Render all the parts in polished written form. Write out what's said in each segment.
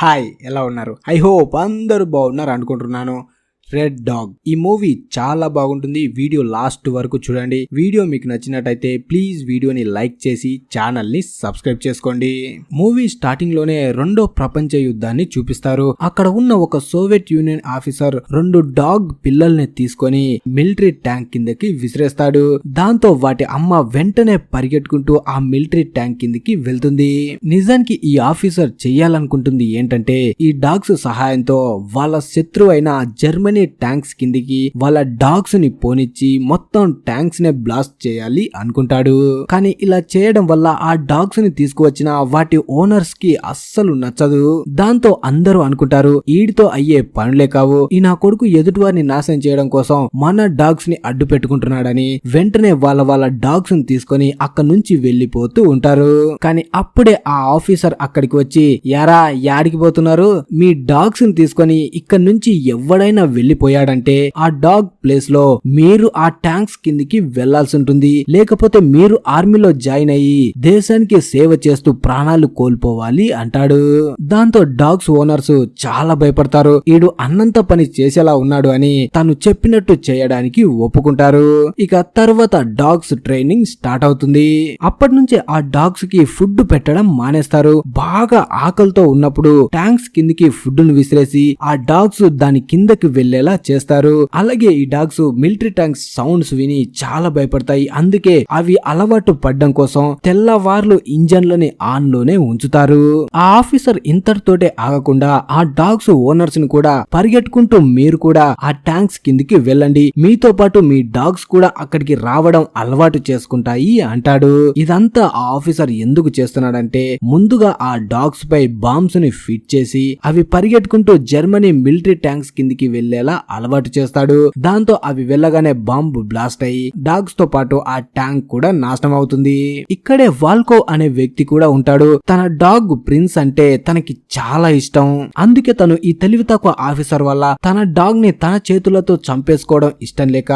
Hi, ఎలా ఉన్నారు? I hope అందరూ బాగున్నారు అనుకుంటున్నాను. రెడ్ డాగ్ ఈ మూవీ చాలా బాగుంటుంది. వీడియో లాస్ట్ వరకు చూడండి. వీడియో మీకు నచ్చినట్టయితే ప్లీజ్ వీడియోని లైక్ చేసి ఛానల్ ని సబ్స్క్రైబ్ చేసుకోండి. మూవీ స్టార్టింగ్ లోనే రెండో ప్రపంచ యుద్ధాన్ని చూపిస్తారు. అక్కడ ఉన్న ఒక సోవియట్ యూనియన్ ఆఫీసర్ 2 డాగ్ పిల్లల్ని తీసుకొని మిలిటరీ ట్యాంక్ కిందకి విసిరేస్తాడు. దాంతో వాటి అమ్మ వెంటనే పరిగెట్టుకుంటూ ఆ మిలిటరీ ట్యాంక్ కిందకి వెళ్తుంది. నిజానికి ఈ ఆఫీసర్ చెయ్యాలనుకుంటుంది ఏంటంటే ఈ డాగ్స్ సహాయంతో వాళ్ళ శత్రువు అయిన జర్మనీ ట్యాంక్స్ కిందికి వాళ్ళ డాగ్స్ ని పోనిచ్చి మొత్తం ట్యాంక్స్ నే బ్లాస్ట్ చేయాలి అనుకుంటాడు. కానీ ఇలా చేయడం వల్ల ఆ డాగ్స్ ని తీసుకువచ్చిన వాటి ఓనర్స్ కి అస్సలు నచ్చదు. దాంతో అందరూ అనుకుంటారు ఈడితో అయ్యే పనులే కావు, ఈ నా కొడుకు ఎదుటివారిని నాశనం చేయడం కోసం మన డాగ్స్ ని అడ్డు పెట్టుకుంటున్నాడని వెంటనే వాళ్ళ డాగ్స్ ని తీసుకొని అక్కడి నుంచి వెళ్లిపోతూ ఉంటారు. కానీ అప్పుడే ఆ ఆఫీసర్ అక్కడికి వచ్చి, యారా యాడికి పోతున్నారు? మీ డాగ్స్ ని తీసుకొని ఇక్కడి నుంచి ఎవడైనా వెళ్ళిపోయాడంటే ఆ డాగ్ ప్లేస్ లో మీరు ఆ ట్యాంక్స్ కిందికి వెళ్లాల్సి ఉంటుంది, లేకపోతే మీరు ఆర్మీలో జాయిన్ అయ్యి దేశానికి సేవ చేస్తూ ప్రాణాలు కోల్పోవాలి అంటాడు. దాంతో డాగ్స్ ఓనర్స్ చాలా భయపడతారు. ఈడు అన్నంత పని చేసేలా ఉన్నాడు అని తను చెప్పినట్టు చేయడానికి ఒప్పుకుంటారు. ఇక తర్వాత డాగ్స్ ట్రైనింగ్ స్టార్ట్ అవుతుంది. అప్పటి నుంచే ఆ డాగ్స్ కి ఫుడ్ పెట్టడం మానేస్తారు. బాగా ఆకలితో ఉన్నప్పుడు ట్యాంక్స్ కిందికి ఫుడ్ ను విసిరేసి ఆ డాగ్స్ దాని కిందకి వెళ్లేలా చేస్తారు. అలాగే ఈ డాగ్స్ మిలిటరీ ట్యాంక్స్ సౌండ్స్ విని చాలా భయపడతాయి. అందుకే అవి అలవాటు పడ్డం కోసం తెల్లవార్లు ఇంజన్లని ఆన్ లోనే ఉంచుతారు. ఆ ఆఫీసర్ ఇంతటితోటే ఆగకుండా ఆ డాగ్స్ ఓనర్స్ ని కూడా పరిగెట్టుకుంటూ మీరు కూడా ఆ ట్యాంక్స్ కిందికి వెళ్ళండి, మీతో పాటు మీ డాగ్స్ కూడా అక్కడికి రావడం అలవాటు చేసుకుంటాయి అంటాడు. ఇదంతా ఆ ఆఫీసర్ ఎందుకు చేస్తున్నాడంటే ముందుగా ఆ డాగ్స్ పై బాంబ్స్ ని ఫిట్ చేసి అవి పరిగెట్టుకుంటూ జర్మనీ మిలిటరీ ట్యాంక్స్ కిందికి వెళ్లేలా అలవాటు చేస్తాడు. దాంతో అవి వెళ్ళగానే బాంబు బ్లాస్ట్ అయ్యి డాగ్స్ తో పాటు ఆ ట్యాంక్ కూడా నాశనం అవుతుంది. ఇక్కడే వాల్కో అనే వ్యక్తి కూడా ఉంటాడు. తన డాగ్ ప్రిన్స్ అంటే తనకి చాలా ఇష్టం. అందుకే తను ఈ తెలివి తక్కువ ఆఫీసర్ వల్ల తన డాగ్ ని తన చేతులతో చంపేసుకోవడం ఇష్టం లేక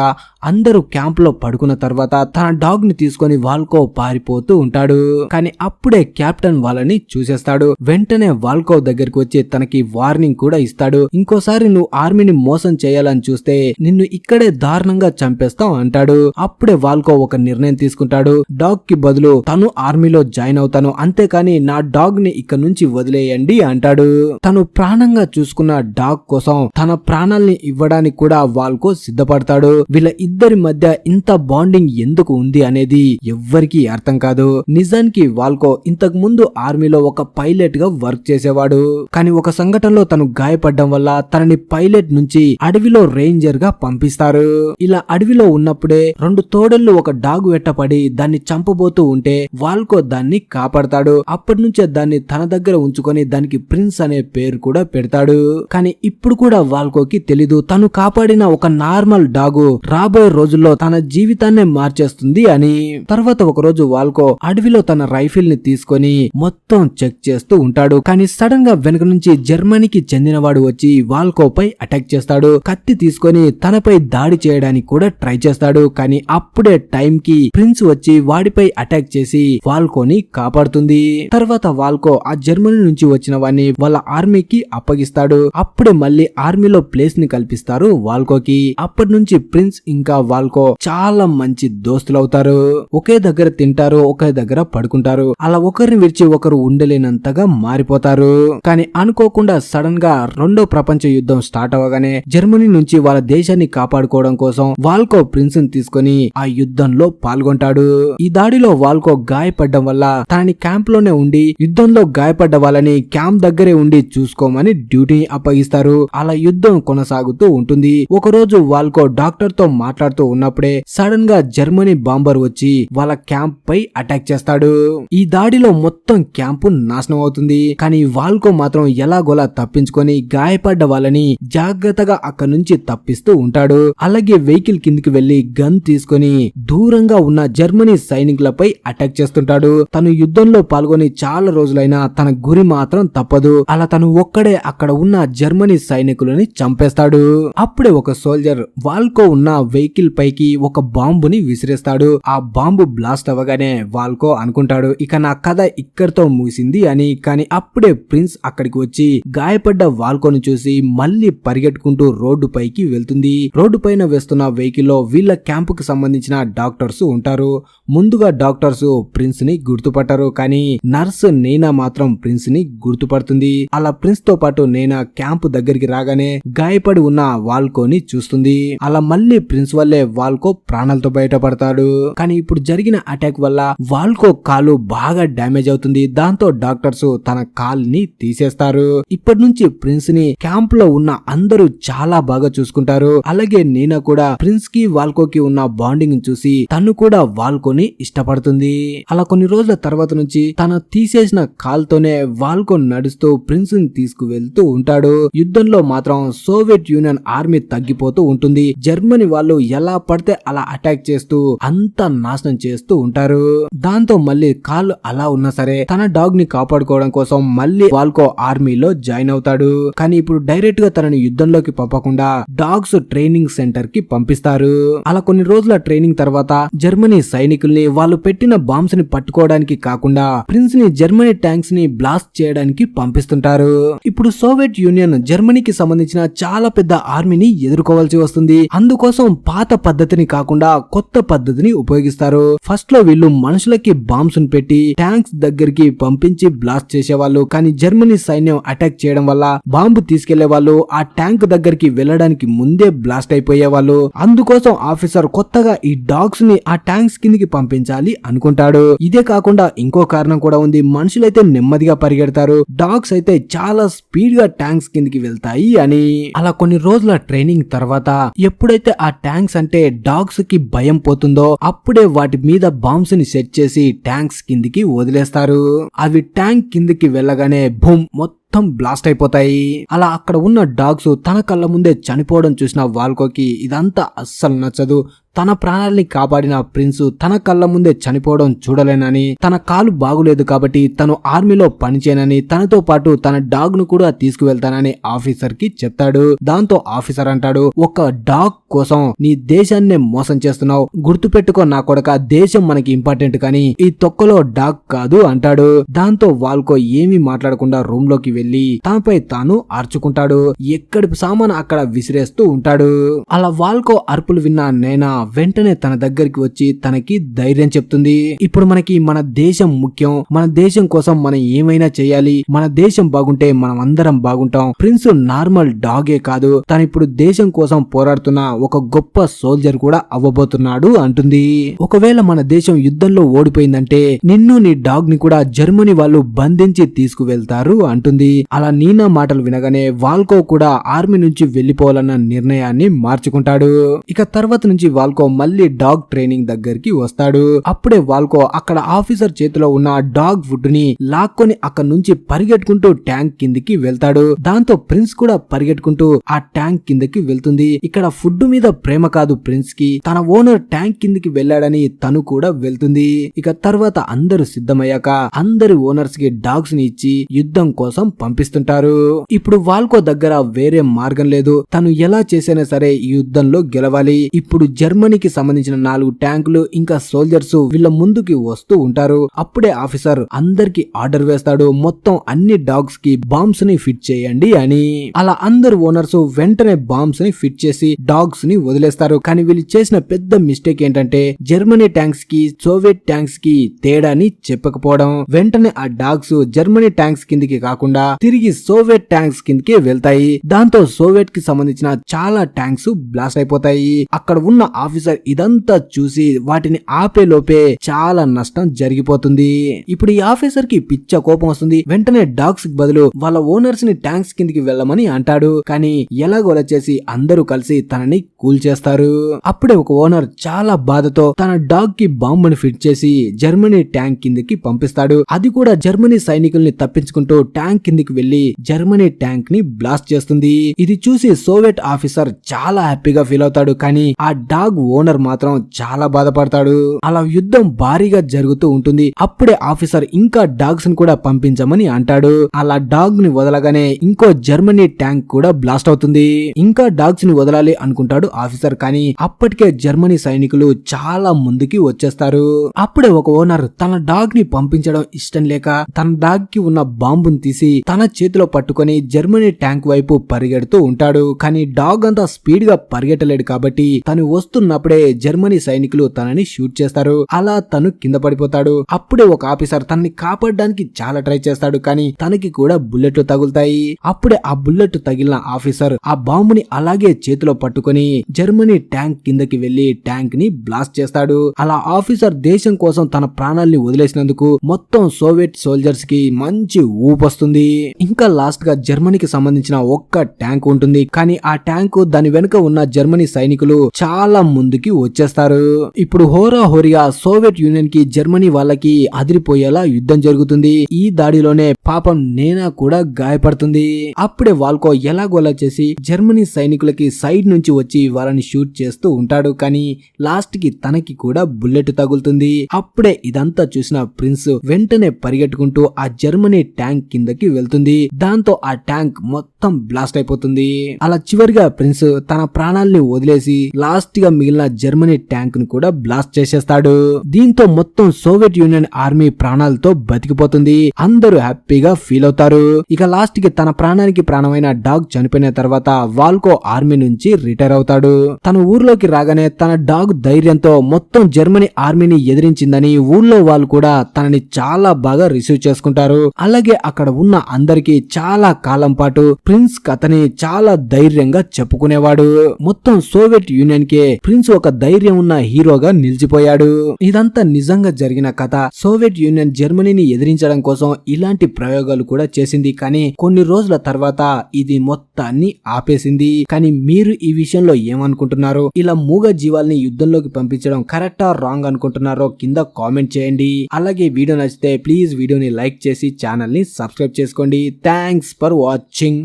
అందరూ క్యాంప్ లో పడుకున్న తర్వాత తన డాగ్ ని తీసుకొని వాల్కో పారిపోతూ ఉంటాడు. కానీ అప్పుడే కెప్టెన్ వాళ్ళని చూసేస్తాడు. వెంటనే వాల్కో దగ్గరికి వచ్చి తనకి వార్నింగ్ కూడా ఇస్తాడు. ఇంకోసారి నువ్వు ఆర్మీని మోసం చేయాలని చూస్తే నిన్ను ఇక్కడే దారుణంగా చంపేస్తాం అంటాడు. అప్పుడే వాల్కో ఒక నిర్ణయం తీసుకుంటాడు. డాగ్ కి బదులు తను ఆర్మీలో జాయిన్ అవుతాను, అంతేకాని నా డాగ్ ని ఇక్కడ నుంచి వదిలేయండి అంటాడు. తను ప్రాణంగా చూసుకున్న డాగ్ కోసం తన ప్రాణాల్ని ఇవ్వడానికి కూడా వాల్కో సిద్ధపడతాడు. వీళ్ళ ఇద్దరి మధ్య ఇంత బాండింగ్ ఎందుకు ఉంది అనేది ఎవ్వరికీ అర్థం కాదు. నిజానికి వాల్కో ఇంతకు ముందు ఆర్మీలో ఒక పైలట్ గా వర్క్ చేసేవాడు. కానీ ఒక సంఘటనలో తను గాయపడడం వల్ల తనని పైలట్ నుంచి అడవిలో రేంజర్ గా పంపిస్తారు. ఇలా అడవిలో ఉన్నప్పుడే 2 తోడళ్ళు ఒక డాగ్ వెట్టపడి దాన్ని చంపబోతూ ఉంటే వాల్కో దాన్ని కాపాడతాడు. అప్పటి నుంచే దాన్ని తన దగ్గర ఉంచుకొని దానికి ప్రిన్స్ అనే పేరు కూడా పెడతాడు. కానీ ఇప్పుడు కూడా వాల్కోకి తెలీదు తను కాపాడిన ఒక నార్మల్ డాగు రాబోయే రోజుల్లో తన జీవితాన్నే మార్చేస్తుంది అని. తర్వాత ఒక రోజు వాల్కో అడవిలో తన రైఫిల్ ని తీసుకొని మొత్తం చెక్ చేస్తూ ఉంటాడు. కానీ సడన్ గా వెనక నుంచి జర్మనీకి చెందినవాడు వచ్చి వాల్కో పై అటాక్ చేస్తాడు. కత్తి తీసుకొని తనపై దాడి చేయడానికి కూడా ట్రై చేస్తాడు. కానీ అప్పుడే టైం కి ప్రిన్స్ వచ్చి వాడిపై అటాక్ చేసి వాల్కోని కాపాడుతుంది. తర్వాత వాల్కో ఆ జర్మనీ నుంచి వచ్చిన వాడిని వాళ్ళ ఆర్మీకి అప్పగిస్తాడు. అప్పుడే మళ్ళీ ఆర్మీలో ప్లేస్ ని కల్పిస్తారు వాల్కోకి. అప్పటి నుంచి ప్రిన్స్ ఇంకా వాల్కో చాలా మంచి దోస్తులవుతారు. ఒకే దగ్గర తింటారు, ఒకే దగ్గర పడుకుంటారు. అలా ఒకరిని విడిచి ఒకరు ఉండలేనంతగా మారిపోతారు. కానీ అనుకోకుండా సడన్ గా రెండో ప్రపంచ యుద్ధం స్టార్ట్ అవగానే జర్మనీ నుంచి వాళ్ళ దేశాన్ని కాపాడుకోవడం కోసం వాల్కో ప్రిన్స్ ని తీసుకొని ఆ యుద్ధంలో పాల్గొంటాడు. ఈ దాడిలో వాల్కో గాయపడ్డం వల్ల తనని క్యాంప్ లోనే ఉండి యుద్ధంలో గాయపడ్డ వాళ్ళని క్యాంప్ దగ్గరే ఉండి చూసుకోమని డ్యూటీని అప్పగిస్తారు. అలా యుద్ధం కొనసాగుతూ ఉంటుంది. ఒకరోజు వాల్కో డాక్టర్ తో మాట్లాడుతూ ఉన్నప్పుడే సడన్ గా జర్మనీ బాంబర్ వచ్చి వాళ్ళ క్యాంప్ పై అటాక్ చేస్తాడు. ఈ దాడిలో మొత్తం క్యాంపు నాశనం అవుతుంది. కానీ వాల్కో మాత్రం ఎలాగోలా తప్పించుకొని గాయపడ్డ వాళ్ళని జాగ్రత్తగా త్వరగా అక్కడి నుంచి తప్పిస్తూ ఉంటాడు. అలాగే వెహికల్ కిందికి వెళ్లి గన్ తీసుకొని దూరంగా ఉన్న జర్మనీ సైనికులపై అటాక్ చేస్తుంటాడు. తను యుద్ధంలో పాల్గొని చాలా రోజులైనా తన గురి మాత్రం తప్పదు. అలా తను ఒక్కడే అక్కడ ఉన్న జర్మనీ సైనికులని చంపేస్తాడు. అప్పుడే ఒక సోల్జర్ వాల్కో ఉన్న వెహికల్ పైకి ఒక బాంబుని విసిరేస్తాడు. ఆ బాంబు బ్లాస్ట్ అవ్వగానే వాల్కో అనుకుంటాడు ఇక నా కథ ఇక్కడితో ముగిసింది అని. కానీ అప్పుడే ప్రిన్స్ అక్కడికి వచ్చి గాయపడ్డ వాల్కోను చూసి మళ్ళీ పరిగెట్టుకుంటూ రోడ్డు పైకి వెళ్తుంది. రోడ్డు పైన వేస్తున్న వెహికల్ లో వీళ్ళ క్యాంప్ కు సంబంధించిన డాక్టర్స్ ఉంటారు. ముందుగా డాక్టర్స్ ప్రిన్స్ ని గుర్తుపట్టారు. కానీ నర్స్ నేనా మాత్రం ప్రిన్స్ ని గుర్తుపడుతుంది. అలా ప్రిన్స్ తో పాటు నేనా క్యాంప్ దగ్గరికి రాగానే గాయపడి ఉన్న వాల్కోని చూస్తుంది. అలా మళ్ళీ ప్రిన్స్ వల్లే వాల్కో ప్రాణాలతో బయటపడతాడు. కానీ ఇప్పుడు జరిగిన అటాక్ వల్ల వాల్కో కాలు బాగా డ్యామేజ్ అవుతుంది. దాంతో డాక్టర్స్ తన కాల్ని తీసేస్తారు. ఇప్పటి నుంచి ప్రిన్స్ ని క్యాంప్ లో ఉన్న అందరూ చాలా బాగా చూసుకుంటారు. అలాగే నేనా కూడా ప్రిన్స్ కి వాల్కోకి ఉన్న బాండింగ్ చూసి తను కూడా వాల్కోని ఇష్టపడుతుంది. అలా కొన్ని రోజుల తర్వాత నుంచి తన తీసేసిన కాల్తోనే వాల్కో నడుస్తూ ప్రిన్స్ ని తీసుకువెళ్తూ ఉంటాడు. యుద్ధంలో మాత్రం సోవియట్ యూనియన్ ఆర్మీ తగ్గిపోతూ ఉంటుంది. జర్మనీ వాళ్ళు ఎలా పడితే అలా అటాక్ చేస్తూ అంతా నాశనం చేస్తూ ఉంటారు. దాంతో మళ్ళీ కాళ్ళు అలా ఉన్నా సరే తన డాగ్ ని కాపాడుకోవడం కోసం మళ్ళీ వాల్కో ఆర్మీలో జాయిన్ అవుతాడు. కానీ ఇప్పుడు డైరెక్ట్ గా తనని యుద్ధంలోకి పంపకుండా డాగ్స్ ట్రైనింగ్ సెంటర్ కి పంపిస్తారు. అలా కొన్ని రోజుల ట్రైనింగ్ తర్వాత జర్మనీ సైనికుల్ని వాళ్ళు పెట్టిన బాంబ్స్ ని పట్టుకోవడానికి కాకుండా ప్రిన్స్ ని జర్మనీ ట్యాంక్స్ ని బ్లాస్ట్ చేయడానికి పంపిస్తుంటారు. ఇప్పుడు సోవియట్ యూనియన్ జర్మనీకి సంబంధించిన చాలా పెద్ద ఆర్మీని ఎదుర్కోవాల్సి వస్తుంది. అందుకోసం పాత పద్ధతిని కాకుండా కొత్త పద్ధతిని ఉపయోగిస్తారు. ఫస్ట్ లో వీళ్ళు మనుషులకి బాంబ్స్ ను పెట్టి ట్యాంక్స్ దగ్గరికి పంపించి బ్లాస్ట్ చేసేవాళ్ళు. కానీ జర్మనీ సైన్యం అటాక్ చేయడం వల్ల బాంబు తీసుకెళ్లే వాళ్ళు ఆ ట్యాంక్ దగ్గరికి వెళ్లడానికి ముందే బ్లాస్ట్ అయిపోయేవాళ్ళు. అందుకోసం ఆఫీసర్ కొత్తగా ఈ డాగ్స్ ని ఆ ట్యాంక్స్ కిందికి పంపించాలి అనుకుంటాడు. ఇదే కాకుండా ఇంకో కారణం కూడా ఉంది. మనుషులైతే నెమ్మదిగా పరిగెడతారు, డాగ్స్ అయితే చాలా స్పీడ్ గా ట్యాంక్స్ కిందికి వెళ్తాయి అని. అలా కొన్ని రోజుల ట్రైనింగ్ తర్వాత ఎప్పుడైతే ఆ ట్యాంక్స్ అంటే డాగ్స్ కి భయం పోతుందో అప్పుడే వాటి మీద బాంబ్స్ ని సెట్ చేసి ట్యాంక్స్ కిందికి వదిలేస్తారు. అవి ట్యాంక్ కిందికి వెళ్ళగానే బూమ్ మొత్తం బ్లాస్ట్ అయిపోతాయి. అలా అక్కడ ఉన్న డాగ్స్ తన కళ్ళ ముందే చనిపోవడం చూసిన వాల్కోకి ఇదంతా అస్సలు నచ్చదు. తన ప్రాణాలని కాపాడిన ప్రిన్స్ తన కళ్ళ ముందే చనిపోవడం చూడలేనని, తన కాలు బాగులేదు కాబట్టి తను ఆర్మీలో పనిచేయనని, తనతో పాటు తన డాగ్ ను కూడా తీసుకువెళ్తానని ఆఫీసర్ కి చెప్తాడు. దాంతో ఆఫీసర్ అంటాడు ఒక డాగ్ కోసం నీ దేశాన్నే మోసం చేస్తున్నావు, గుర్తుపెట్టుకో నా కొడక, దేశం మనకి ఇంపార్టెంట్ కానీ ఈ తొక్కలో డాగ్ కాదు అంటాడు. దాంతో వాల్కో ఏమీ మాట్లాడకుండా రూమ్ లోకి వెళ్లి తనపై తాను ఆర్చుకుంటాడు. ఎక్కడి సామాను అక్కడ విసిరేస్తూ ఉంటాడు. అలా వాల్కో అరుపులు విన్న నేనా వెంటనే తన దగ్గరికి వచ్చి తనకి ధైర్యం చెప్తుంది. ఇప్పుడు మనకి మన దేశం ముఖ్యం, మన దేశం కోసం మనం ఏమైనా చేయాలి, మన దేశం బాగుంటే మనం అందరం బాగుంటాం. ప్రిన్స్ నార్మల్ డాగే కాదు, తను ఇప్పుడు దేశం కోసం పోరాడుతున్న ఒక గొప్ప సోల్జర్ కూడా అవ్వబోతున్నాడు అంటుంది. ఒకవేళ మన దేశం యుద్ధంలో ఓడిపోయిందంటే నిన్ను నీ డాగ్ ని కూడా జర్మనీ వాళ్ళు బంధించి తీసుకువెళ్తారు అంటుంది. అలా నీనా మాటలు వినగానే వాల్కో కూడా ఆర్మీ నుంచి వెళ్లిపోవాలన్న నిర్ణయాన్ని మార్చుకుంటాడు. ఇక తర్వాత నుంచి వాల్కో మళ్ళీ డాగ్ ట్రైనింగ్ దగ్గరికి వస్తాడు. అప్పుడే వాల్కో అక్కడ ఆఫీసర్ చేతిలో ఉన్న డాగ్ ఫుడ్ ని లాక్కొని అక్కడ నుంచి పరిగెట్టుకుంటూ ట్యాంక్ కిందికి వెళ్తాడు. దాంతో ప్రిన్స్ కూడా పరిగెట్టుకుంటూ ఆ ట్యాంక్ కిందకి వెళ్తుంది. ఇక్కడ ఫుడ్ మీద ప్రేమ కాదు ప్రిన్స్ కి, తన ఓనర్ ట్యాంక్ కిందికి వెళ్ళాడని తను కూడా వెళ్తుంది. ఇక తర్వాత అందరూ సిద్ధమయ్యాక అందరి ఓనర్స్ కి డాగ్స్ ని ఇచ్చి యుద్ధం కోసం పంపిస్తుంటారు. ఇప్పుడు వాల్కో దగ్గర వేరే మార్గం లేదు, తను ఎలా చేసైనా సరే ఈ యుద్ధంలో గెలవాలి. ఇప్పుడు జర్మనీకి సంబంధించిన 4 ట్యాంకులు ఇంకా సోల్జర్స్ వీళ్ళ ముందుకి వస్తూ ఉంటారు. అప్పుడే ఆఫీసర్ అందరికి ఆర్డర్ వేస్తాడు, మొత్తం అన్ని డాగ్స్ కి బాంబ్స్ ని ఫిట్ చేయండి అని. అలా అందరు ఓనర్స్ వెంటనే బాంబ్స్ ని ఫిట్ చేసి డాగ్స్ ని వదిలేస్తారు. కానీ వీళ్ళు చేసిన పెద్ద మిస్టేక్ ఏంటంటే జర్మనీ ట్యాంక్స్ కి సోవియట్ ట్యాంక్స్ కి తేడాని చెప్పకపోవడం. వెంటనే ఆ డాగ్స్ జర్మనీ ట్యాంక్స్ కిందికి కాకుండా తిరిగి సోవియట్ ట్యాంక్స్ కిందకి వెళ్తాయి. దాంతో సోవియట్ కి సంబంధించిన చాలా ట్యాంక్స్ బ్లాస్ట్ అయిపోతాయి. అక్కడ ఉన్న ఆఫీసర్ ఇదంతా చూసి వాటిని ఆపే లోపే చాలా నష్టం జరిగిపోతుంది. ఇప్పుడు ఈ ఆఫీసర్ కి పిచ్చ కోపం వస్తుంది. వెంటనే డాగ్స్ కి బదులు వాళ్ళ ఓనర్స్ ని ట్యాంక్స్ కిందికి వెళ్ళమని అంటాడు. కానీ ఎలాగోలా చేసి అందరూ కలిసి తనని కూల్ చేస్తారు. అప్పుడే ఒక ఓనర్ చాలా బాధతో తన డాగ్ కి బాంబుని ఫిట్ చేసి జర్మనీ ట్యాంక్ కిందికి పంపిస్తాడు. అది కూడా జర్మనీ సైనికుల్ని తప్పించుకుంటూ ట్యాంక్ కిందికి వెళ్లి జర్మనీ ట్యాంక్ ని బ్లాస్ట్ చేస్తుంది. ఇది చూసి సోవియట్ ఆఫీసర్ చాలా హ్యాపీగా ఫీల్ అవుతాడు. కానీ ఆ డాగ్ ఓనర్ మాత్రం చాలా బాధపడతాడు. అలా యుద్ధం భారీగా జరుగుతూ ఉంటుంది. అప్పుడే ఆఫీసర్ ఇంకా డాగ్స్ ని కూడా పంపించమని అంటాడు. అలా డాగ్ ని వదలగానే ఇంకో జర్మనీ ట్యాంక్ కూడా బ్లాస్ట్ అవుతుంది. ఇంకా డాగ్స్ ని వదలాలి అనుకుంటాడు ఆఫీసర్. కానీ అప్పటికే జర్మనీ సైనికులు చాలా ముందుకి వచ్చేస్తారు. అప్పుడే ఒక ఓనర్ తన డాగ్ ని పంపించడం ఇష్టం లేక తన డాగ్ కి ఉన్న బాంబుని తీసి తన చేతిలో పట్టుకొని జర్మనీ ట్యాంక్ వైపు పరిగెడుతూ ఉంటాడు. కానీ డాగ్ అంతా స్పీడ్ గా పరిగెట్టలేడు కాబట్టి తను వస్తున్నప్పుడే జర్మనీ సైనికులు తనని షూట్ చేస్తారు. అలా తను కింద పడిపోతాడు. అప్పుడే ఒక ఆఫీసర్ తనని కాపాడడానికి చాలా ట్రై చేస్తాడు. కానీ తనకి కూడా బుల్లెట్లు తగులుతాయి. అప్పుడే ఆ బుల్లెట్ తగిలిన ఆఫీసర్ ఆ బాంబుని అలాగే చేతిలో పట్టుకొని జర్మనీ ట్యాంక్ కిందకి వెళ్లి ట్యాంక్ ని బ్లాస్ట్ చేస్తాడు. అలా ఆఫీసర్ దేశం కోసం తన ప్రాణాల్ని వదిలేసినందుకు మొత్తం సోవియట్ సోల్జర్స్ కి మంచి ఊపొస్తుంది. ఇంకా లాస్ట్ గా జర్మనీకి సంబంధించిన ఒక్క ట్యాంక్ ఉంటుంది. కానీ ఆ ట్యాంకు దాని వెనుక ఉన్న జర్మనీ సైనికులు చాలా ముందుకి వచ్చేస్తారు. ఇప్పుడు హోరాహోరీగా సోవియట్ యూనియన్ కి జర్మనీ వాళ్ళకి అదిరిపోయేలా యుద్ధం జరుగుతుంది. ఈ దాడిలోనే పాపం నేనా కూడా గాయపడుతుంది. అప్పుడే వాల్కో ఎలాగోలా చేసి జర్మనీ సైనికులకి సైడ్ నుంచి వచ్చి వాళ్ళని షూట్ చేస్తూ ఉంటాడు. కానీ లాస్ట్ కి తనకి కూడా బుల్లెట్ తగులుతుంది. అప్పుడే ఇదంతా చూసిన ప్రిన్స్ వెంటనే పరిగెట్టుకుంటూ ఆ జర్మనీ ట్యాంక్ కిందకి వెళ్తుంది. దాంతో ఆ ట్యాంక్ మొత్తం బ్లాస్ట్ అయిపోతుంది. అలా చివరిగా ప్రిన్స్ తన ప్రాణాల్ని వదిలేసి లాస్ట్ గా మిగిలిన జర్మనీ ట్యాంక్ ను కూడా బ్లాస్ట్ చేసేస్తాడు. దీంతో మొత్తం సోవియట్ యూనియన్ ఆర్మీ ప్రాణాలతో బతికిపోతుంది. అందరూ హ్యాపీగా ఫీల్ అవుతారు. ఇక లాస్ట్ కి తన ప్రాణానికి ప్రాణమైన డాగ్ చనిపోయిన తర్వాత వాల్కో ఆర్మీ నుంచి రిటైర్ అవుతాడు. తన ఊర్లోకి రాగానే తన డాగ్ ధైర్యంతో మొత్తం జర్మనీ ఆర్మీని ఎదిరించిందని ఊర్లో వాళ్ళు కూడా తనని చాలా బాగా రిసీవ్ చేసుకుంటారు. అలాగే అక్కడ ఉన్న అందరికి చాలా కాలం పాటు ప్రిన్స్ కథని చాలా ధైర్యంగా చెప్పుకునేవాడు. మొత్తం సోవియట్ యూనియన్ కే ప్రిన్స్ ఒక ధైర్యం ఉన్న హీరోగా నిలిచిపోయాడు. ఇదంతా నిజంగా జరిగిన కథ. సోవియట్ యూనియన్ జర్మనీని ఎదిరించడం కోసం ఇలాంటి ప్రయోగాలు కూడా చేసింది. కానీ కొన్ని రోజుల తర్వాత ఇది మొత్తాన్ని ఆపేసింది. కానీ మీరు ఈ విషయంలో ఏమనుకుంటున్నారు? ఇలా మూగ జీవాల్ని యుద్ధంలోకి పంపించడం కరెక్టా రాంగ్ అనుకుంటున్నారో కింద కామెంట్ చేయండి. అలాగే వీడియో నచ్చితే ప్లీజ్ వీడియోని లైక్ చేసి ఛానల్ ని సబ్స్క్రైబ్ చేసుకోండి. Thanks for watching.